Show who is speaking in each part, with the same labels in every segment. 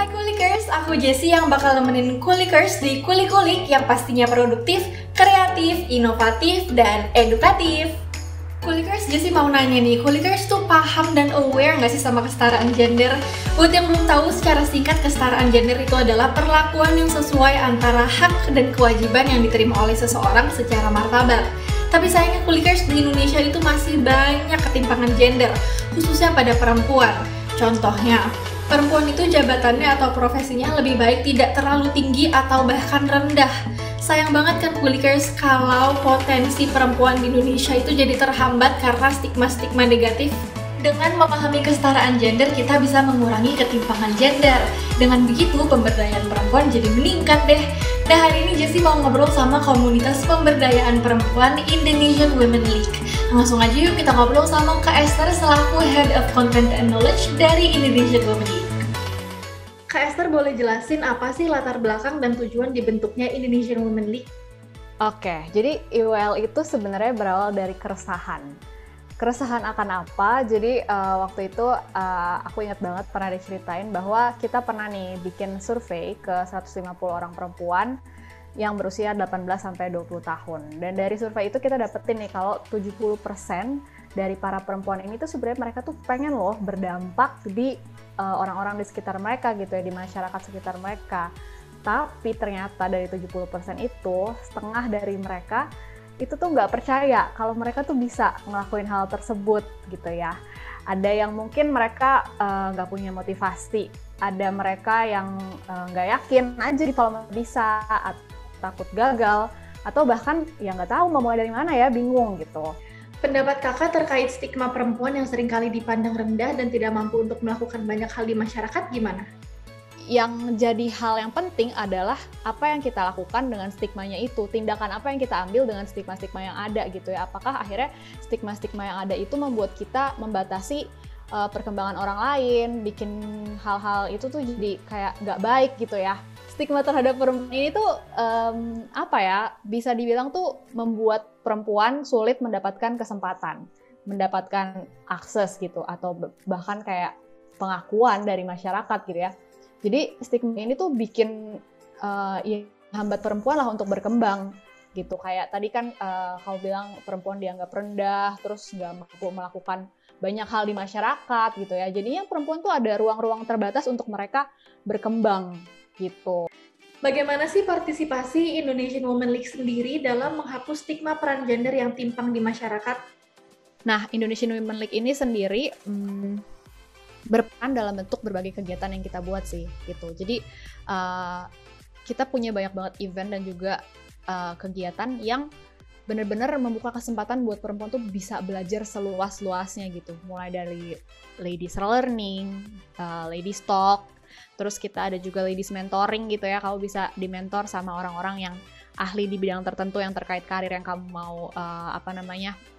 Speaker 1: Hai Kulikers, aku Jessie yang bakal nemenin Kulikers di Kulik-Kulik yang pastinya produktif, kreatif, inovatif, dan edukatif. Kulikers, Jessie mau nanya nih, Kulikers tuh paham dan aware nggak sih sama kesetaraan gender? Buat yang belum tahu, secara singkat kesetaraan gender itu adalah perlakuan yang sesuai antara hak dan kewajiban yang diterima oleh seseorang secara martabat. Tapi sayangnya Kulikers, di Indonesia itu masih banyak ketimpangan gender, khususnya pada perempuan. Contohnya, perempuan itu jabatannya atau profesinya lebih baik tidak terlalu tinggi atau bahkan rendah. Sayang banget kan Kulikers kalau potensi perempuan di Indonesia itu jadi terhambat karena stigma-stigma negatif. Dengan memahami kesetaraan gender, kita bisa mengurangi ketimpangan gender. Dengan begitu, pemberdayaan perempuan jadi meningkat deh. Nah, hari ini Jessie mau ngobrol sama komunitas pemberdayaan perempuan Indonesian Women League. Langsung aja yuk kita ngobrol sama Kak Esther selaku Head of Content and Knowledge dari Indonesian Women League. Kak Esther, boleh jelasin apa sih latar belakang dan tujuan dibentuknya Indonesian Women League?
Speaker 2: Oke, jadi IWL itu sebenarnya berawal dari keresahan. Keresahan akan apa? Jadi waktu itu aku ingat banget pernah diceritain bahwa kita pernah nih bikin survei ke 150 orang perempuan yang berusia 18-20 tahun. Dan dari survei itu kita dapetin nih kalau 70% dari para perempuan ini tuh sebenarnya mereka tuh pengen loh berdampak di orang-orang di sekitar mereka gitu ya, di masyarakat sekitar mereka. Tapi ternyata dari 70% itu, setengah dari mereka itu tuh nggak percaya kalau mereka tuh bisa ngelakuin hal tersebut gitu ya. Ada yang mungkin mereka nggak punya motivasi, ada mereka yang nggak yakin aja kalau bisa, takut gagal, atau bahkan ya nggak tahu mau mulai dari mana ya, bingung gitu.
Speaker 1: Pendapat kakak terkait stigma perempuan yang seringkali dipandang rendah dan tidak mampu untuk melakukan banyak hal di masyarakat gimana?
Speaker 2: Yang jadi hal yang penting adalah apa yang kita lakukan dengan stigmanya itu, tindakan apa yang kita ambil dengan stigma-stigma yang ada gitu ya. Apakah akhirnya stigma-stigma yang ada itu membuat kita membatasi perkembangan orang lain, bikin hal-hal itu tuh jadi kayak nggak baik gitu ya. Stigma terhadap perempuan ini tuh bisa dibilang tuh membuat perempuan sulit mendapatkan kesempatan, mendapatkan akses gitu, atau bahkan kayak pengakuan dari masyarakat gitu ya. Jadi stigma ini tuh bikin hambat perempuan lah untuk berkembang gitu. Kayak tadi kan kamu bilang perempuan dianggap rendah, terus nggak mampu melakukan banyak hal di masyarakat gitu ya. Jadinya perempuan tuh ada ruang-ruang terbatas untuk mereka berkembang gitu.
Speaker 1: Bagaimana sih partisipasi Indonesian Women League sendiri dalam menghapus stigma peran gender yang timpang di masyarakat?
Speaker 2: Nah, Indonesian Women League ini sendiri berperan dalam bentuk berbagai kegiatan yang kita buat sih gitu. Jadi kita punya banyak banget event dan juga kegiatan yang benar-benar membuka kesempatan buat perempuan tuh bisa belajar seluas-luasnya gitu. Mulai dari ladies learning, ladies talk, terus kita ada juga ladies mentoring gitu ya. Kamu bisa dimentor sama orang-orang yang ahli di bidang tertentu yang terkait karir yang kamu mau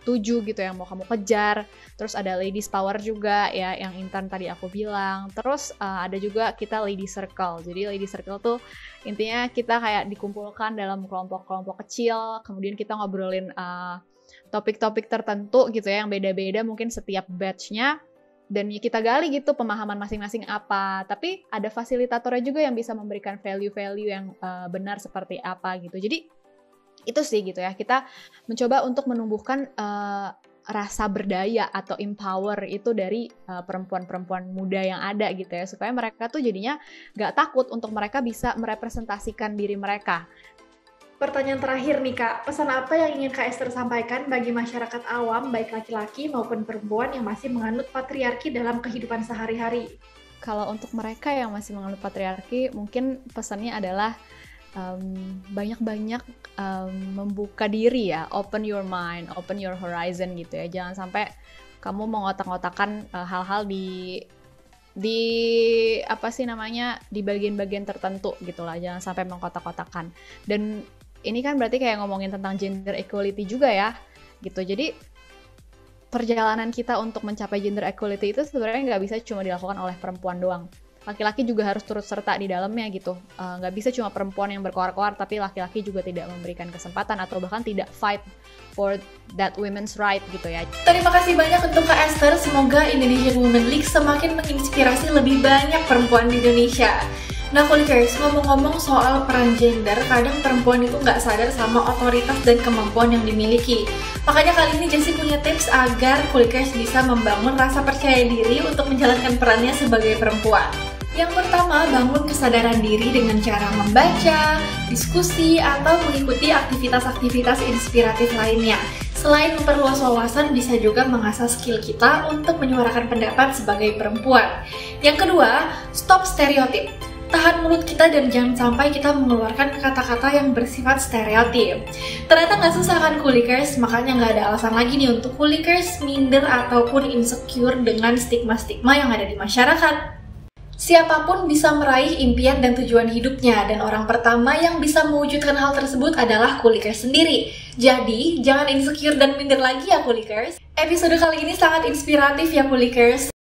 Speaker 2: tuju gitu, yang mau kamu kejar. Terus ada ladies power juga ya, yang intern tadi aku bilang. Terus ada juga kita lady circle. Jadi lady circle tuh intinya kita kayak dikumpulkan dalam kelompok-kelompok kecil, kemudian kita ngobrolin topik-topik tertentu gitu ya, yang beda-beda mungkin setiap batch-nya. Dan kita gali gitu pemahaman masing-masing apa. Tapi ada fasilitatornya juga yang bisa memberikan value-value yang benar seperti apa gitu. Jadi itu sih gitu ya. Kita mencoba untuk menumbuhkan rasa berdaya atau empower itu dari perempuan-perempuan muda yang ada gitu ya. Supaya mereka tuh jadinya gak takut untuk mereka bisa merepresentasikan diri mereka.
Speaker 1: Pertanyaan terakhir nih Kak, pesan apa yang ingin Kak Esther sampaikan bagi masyarakat awam, baik laki-laki maupun perempuan yang masih menganut patriarki dalam kehidupan sehari-hari?
Speaker 2: Kalau untuk mereka yang masih menganut patriarki, mungkin pesannya adalah banyak-banyak membuka diri ya, open your mind, open your horizon gitu ya. Jangan sampai kamu mengotak-ngotakan hal-hal di bagian-bagian tertentu gitulah. Jangan sampai mengkotak-kotakan. Dan ini kan berarti kayak ngomongin tentang gender equality juga ya, gitu. Jadi perjalanan kita untuk mencapai gender equality itu sebenarnya nggak bisa cuma dilakukan oleh perempuan doang. laki-laki juga harus turut serta di dalamnya gitu. Nggak bisa cuma perempuan yang berkoar-koar tapi laki-laki juga tidak memberikan kesempatan atau bahkan tidak fight for that women's right gitu ya.
Speaker 1: Terima kasih banyak untuk Kak Esther, semoga Indonesian Women League semakin menginspirasi lebih banyak perempuan di Indonesia. Nah, Kulikers, ngomong-ngomong soal peran gender, kadang perempuan itu nggak sadar sama otoritas dan kemampuan yang dimiliki. Makanya kali ini Jessie punya tips agar Kulikers bisa membangun rasa percaya diri untuk menjalankan perannya sebagai perempuan. Yang pertama, bangun kesadaran diri dengan cara membaca, diskusi, atau mengikuti aktivitas-aktivitas inspiratif lainnya. Selain memperluas wawasan, bisa juga mengasah skill kita untuk menyuarakan pendapat sebagai perempuan. Yang kedua, stop stereotip. Tahan mulut kita dan jangan sampai kita mengeluarkan kata-kata yang bersifat stereotip. Ternyata nggak susah kan Kulikers, makanya nggak ada alasan lagi nih untuk Kulikers minder ataupun insecure dengan stigma-stigma yang ada di masyarakat. Siapapun bisa meraih impian dan tujuan hidupnya, dan orang pertama yang bisa mewujudkan hal tersebut adalah Kulikers sendiri. Jadi, jangan insecure dan minder lagi ya Kulikers. Episode kali ini sangat inspiratif ya Kulikers.